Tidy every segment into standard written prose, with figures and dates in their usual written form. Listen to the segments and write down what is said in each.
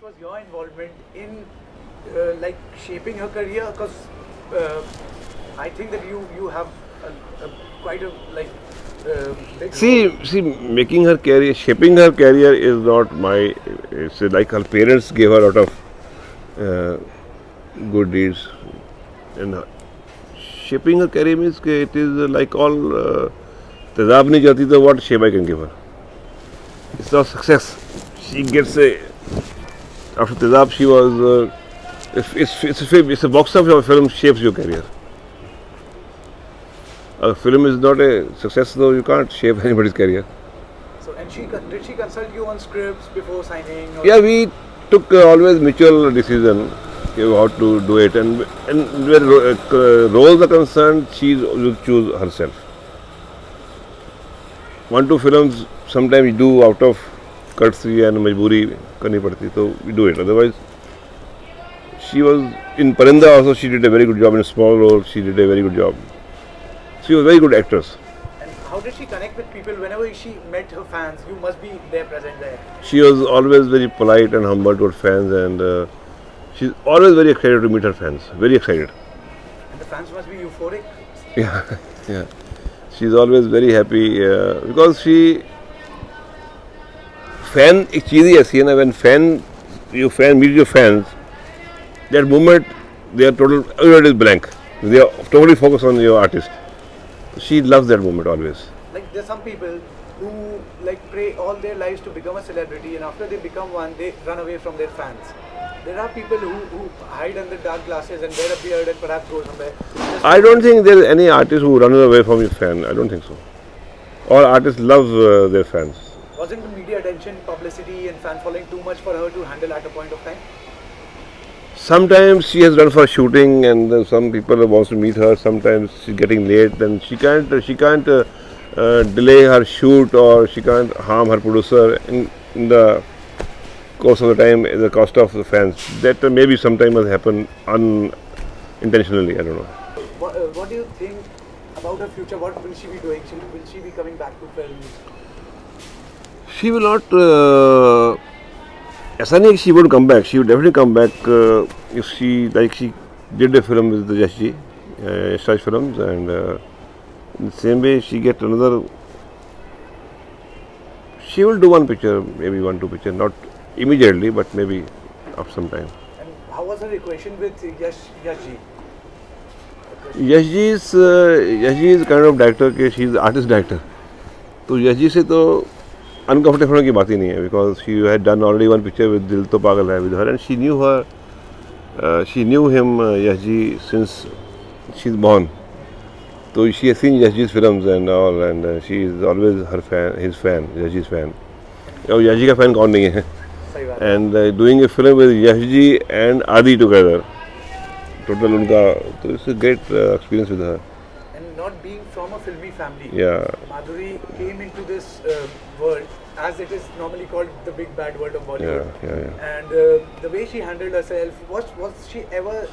was your involvement in like shaping her career? Because I think that you have quite a big See, making her career, shaping her career is not my. It's like her parents gave her a lot of good deeds, and shaping her career means it is like all. Tezab nahi jati, तो what shape I can give her? It's not success. She gets a. After Tezab, she was. It's a box office film shapes your career. A film is not a success, though you can't shape anybody's career. So, and did she consult you on scripts before signing? Or? Yeah, we took always mutual decision how to do it, and where roles are concerned, she will choose herself. One, two films sometimes we do out of courtesy and majburi karni padti, so we do it. Otherwise, she was in Parinda also. She did a very good job in a small role. She did a very good job. She was a very good actress. And how did she connect with people whenever she met her fans? You must be there, present there. She was always very polite and humble to her fans, and she's always very excited to meet her fans. Very excited. And the fans must be euphoric. Yeah, yeah. She's always very happy because she fan एक चीज़ ही ऐसी है ना, when you meet your fans, that moment they are everybody is blank. They are totally focused on your artist. She loves that moment always. Like there's some people who like pray all their lives to become a celebrity, and after they become one, they run away from their fans. There are people who hide under dark glasses and wear a beard and perhaps go somewhere. I don't think there is any artist who runs away from his fan. I don't think so. All artists love their fans. Wasn't the media attention, publicity and fan following too much for her to handle at a point of time? Sometimes she has run for shooting, and some people want to meet her. Sometimes she's getting late, and she can't delay her shoot, or she can't harm her producer in the course of the time at the cost of the fans. That maybe sometime has happened unintentionally. I don't know. What do you think about her future? What will she be doing? Will she be coming back to films? She will not. ऐसा नहीं she would come back. She would definitely come back if she did a film with the Yash Yash Films, and in the same way she get another. She will do one picture, maybe 1-2 picture, not immediately, but maybe after some time. And how was her equation with Yashji? Yashji is kind of director के she is artist director. तो Yashji से तो uncomfortable होने की बात ही नहीं है, because she had done already one picture with Dil To Pagal Hai with her, and she knew him Yashji since she's born. So she has seen Yashji's films and all, and she is always his fan, Yashji's fan. और Yashji का fan कौन नहीं है? And doing a film with Yashji and Adi together, total उनका, तो it's a great experience with her. And not being from a filmy family, Yeah. Madhuri came into this world, as it is normally called, the big bad world of Bollywood. Yeah. And the way she handled herself, was she ever?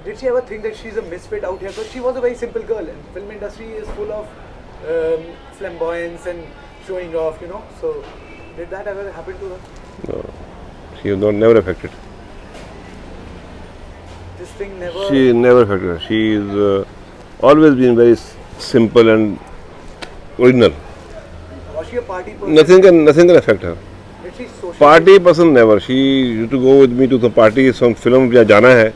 Did she ever think that she's a misfit out here? Because she was a very simple girl, and film industry is full of flamboyance and showing off, So, did that ever happen to her? No, she was never affected. This thing never. She never affected her. She is always been very simple and original. Was she a party person? Nothing can affect her. Did she social? Party person never. She used to go with me to the party. Some film जहाँ जाना है,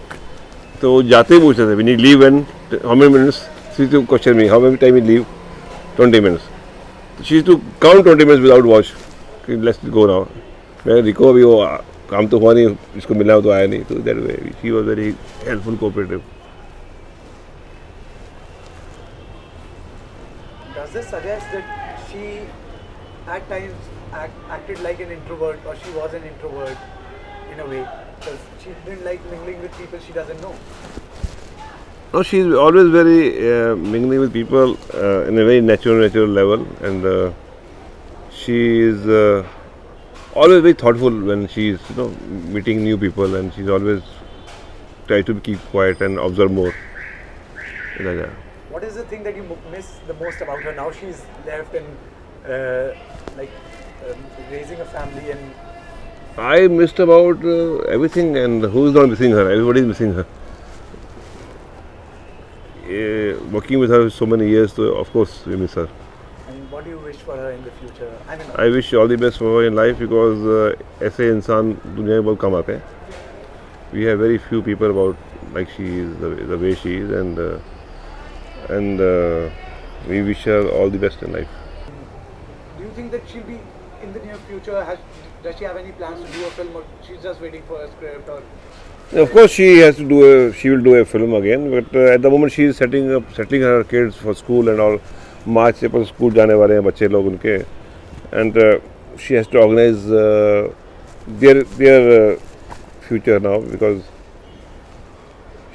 तो जाते ही पूछते थे, we need leave and how many minutes? She used to question me, how many time we leave? 20 minutes. She used to count 20 minutes without watch. Let's go now. मैं रिको अभी वो काम तो हुआ नहीं, इसको मिला हो तो आया नहीं, तो that way she was very helpful, cooperative. Does this suggest that she at times acted like an introvert, or she was an introvert in a way, because she didn't like mingling with people she doesn't know? No, she's always very mingling with people in a very natural level, and she is always very thoughtful when she's meeting new people, and she's always try to keep quiet and observe more. Like that. What is the thing that you miss the most about her? Now she's left and raising a family and I missed about everything, and who's not missing her? Everybody is missing her. Working with her so many years, so of course we miss her. And what do you wish for her in the future? I mean, I wish all the best for her in life because ऐसे इंसान दुनिया में बहुत कम आते हैं. We have very few people about like she is the way she is, and we wish her all the best in life. do you think that she'll be in the near future? Does she have any plans to do a film, or she's just waiting for a script? Or Of course, she has to do she will do a film again, but at the moment she is settling her kids for school and all. March से पर school जाने वाले हैं बच्चे लोग उनके, and she has to organize their future now because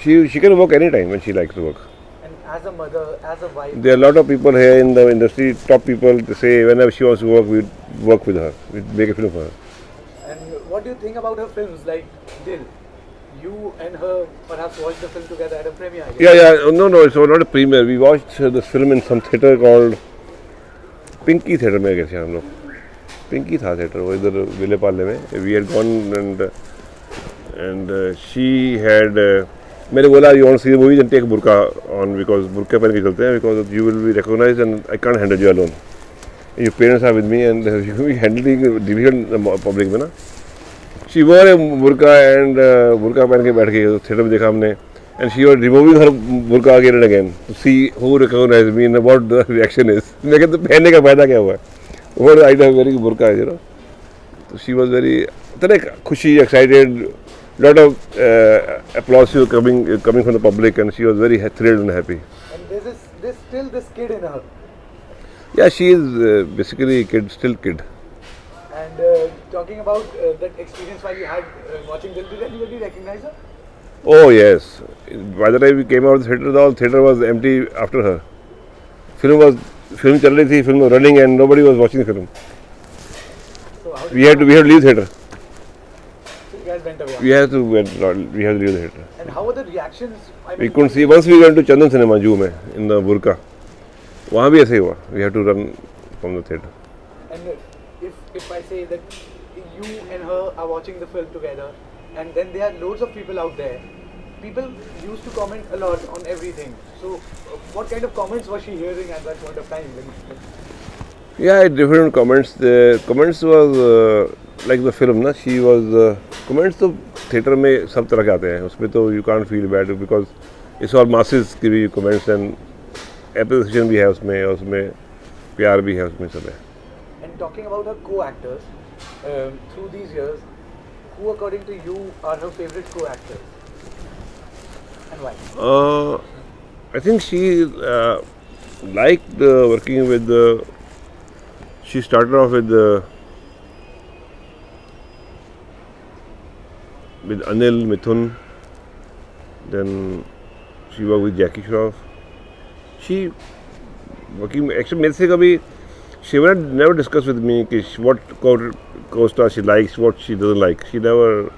she can work anytime when she likes to work. and as a mother, as a wife, There are a lot of people here in the industry, top people. They say whenever she wants to work, we work with her. We make a film for her. and what do you think about her films like Dil? You and her perhaps watched the film together at a premiere, I guess. Yeah. No, it's not a premiere. We watched this film in some theatre called Pinky Theatre में गए थे हम लोग. Pinky था theatre वो इधर विलेपाले में. We had gone and she had मैंने बोला you want to see the movie then take burqa on because burqa पहन के चलते हैं because you will be recognized and I can't handle you alone. Your parents are with me and you will be handling difficult public में ना. She wore a burqa and burqa पहन के बैठ गई theatre में देखा हमने. And she was removing her burqa again and again to see who recognized me and what the reaction is. मैं कहता पहनने का फायदा क्या हुआ? What is the idea of wearing burqa, you know? So she was very खुशी, excited, lot of applause coming from the public, and she was very thrilled and happy. And there's still this kid in her. Yeah, she is basically a kid, still kid. And talking about that experience while you had watching Dil, did anybody recognize her? Oh yes. By the time we came out of the theatre, the theatre was empty after her. Film चल रही थी, film was running and nobody was watching the film. So how did We had to leave theatre. so you guys went away? We have to leave the theatre. And how were the reactions? I We couldn't see. Once we went to Chandan Cinema Zoo में in the burqa. वहाँ भी ऐसे ही हुआ. We had to run from the theatre. And if I say that you and her are watching the film together, and then there are loads of people out there, people used to comment a lot on everything. So what kind of comments was she hearing at that point of time? Yeah, different comments. The comments was like the film ना. She was comments तो theatre में सब तरह के आते हैं. उसमें तो you can't feel bad because it's all masses की भी comments and appreciation भी है उसमें प्यार भी है उसमें सब है. And talking about her co-actors, through these years, who according to you are her favorite co-actors? And why? I think she liked working with. She started off with Anil Mithun. Then she worked with Jackie Shroff. She working actually मेरे से कभी she never discussed with me what co-star she likes, what she doesn't like. She never.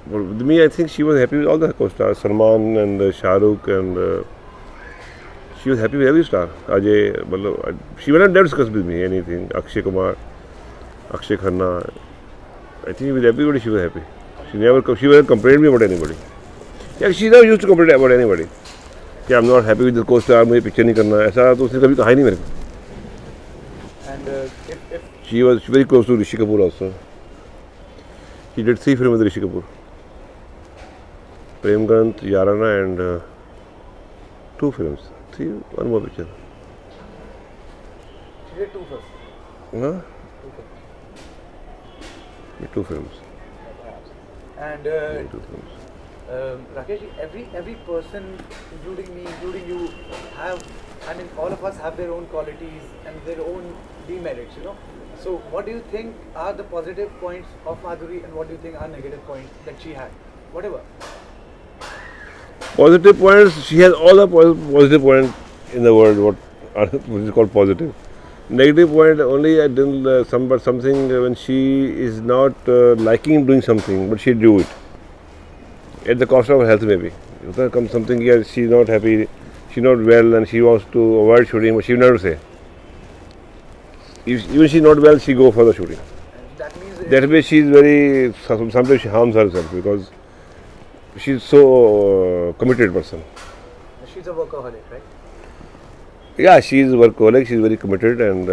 With me, I think she was happy with all the co-stars, Salman and Shah Rukh, and she was happy with every star. Ajay, she never discussed with me anything. Akshay Kumar, Akshay Khanna. I think with everybody she was happy. She never complained me about anybody. Yeah, she never used to complain about anybody. Yeah, I'm not happy with the co-star. मुझे picture नहीं करना. ऐसा तो उसने कभी कहा ही नहीं मेरे को. And if She was very close to Rishi Kapoor also. He did 3 films with Rishi Kapoor. Prem Granth, Yarana and 2 films. 1 more picture. she did 2 first. Huh? 2 films. 2 films. And 2 films. Rakesh, every person, including me, including you, all of us have their own qualities and their own demerits, you know. So what do you think are the positive points of Madhuri and what do you think are negative points that she had? Whatever. Positive points, she has all the positive points in the world, what is called positive. Negative point, only I didn't something when she is not liking doing something, but she do it. At the cost of her health maybe. If there comes something here, she's not happy, she's not well and she wants to avoid shooting, but she will never say. Even she's not well, she go for the shooting. And that means That way she is very, sometimes she harms herself because she is so committed person. She's a workaholic, right? Yeah, she is workaholic, she is very committed, and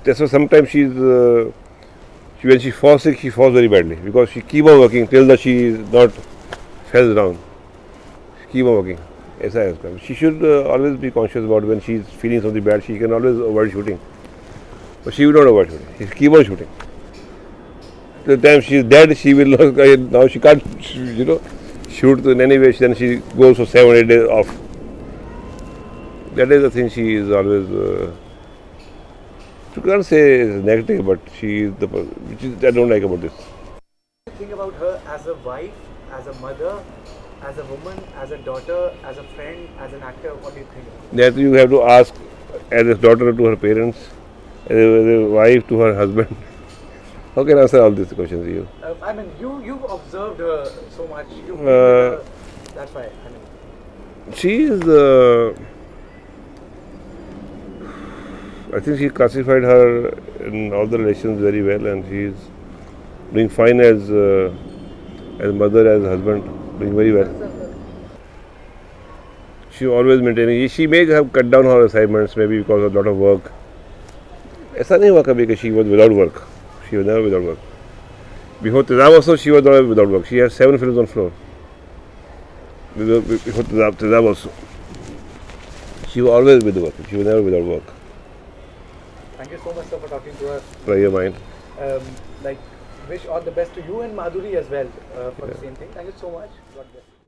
that's why sometimes when she falls sick, she falls very badly because she keep on working till that she is not falls down. She keep on working. ऐसा है उसका. She should always be conscious about when she is feeling something bad. She can always avoid shooting, but she will not avoid shooting. She keep on shooting. The time she is dead, she will not. Now she can't, shoot in any way. Then she goes for 7 or 8 days off. That is the thing. She is always. You can't say it's negative, but she is which is I don't like about this. What do you think about her as a wife, as a mother, as a woman, as a daughter, as a friend, as an actor? What do you think? That you have to ask as a daughter to her parents, as a wife to her husband. How can I answer all these questions to you? I mean, you've observed her so much. You've been with her. That's why. I mean, She is. I think she classified her in all the relations very well, and she is doing fine as mother, as husband, doing very well. She always maintaining. She may have cut down her assignments maybe because of a lot of work. ऐसा नहीं हुआ कभी कि she was without work. She was never without work. Before Tezab also she was never without work. She had 7 films on floor. Before Tezab also. She was always with work. She was never without work. thank you so much, sir, for talking to us. Try your mind. Wish all the best to you and Madhuri as well for the same thing. Thank you so much. God bless you.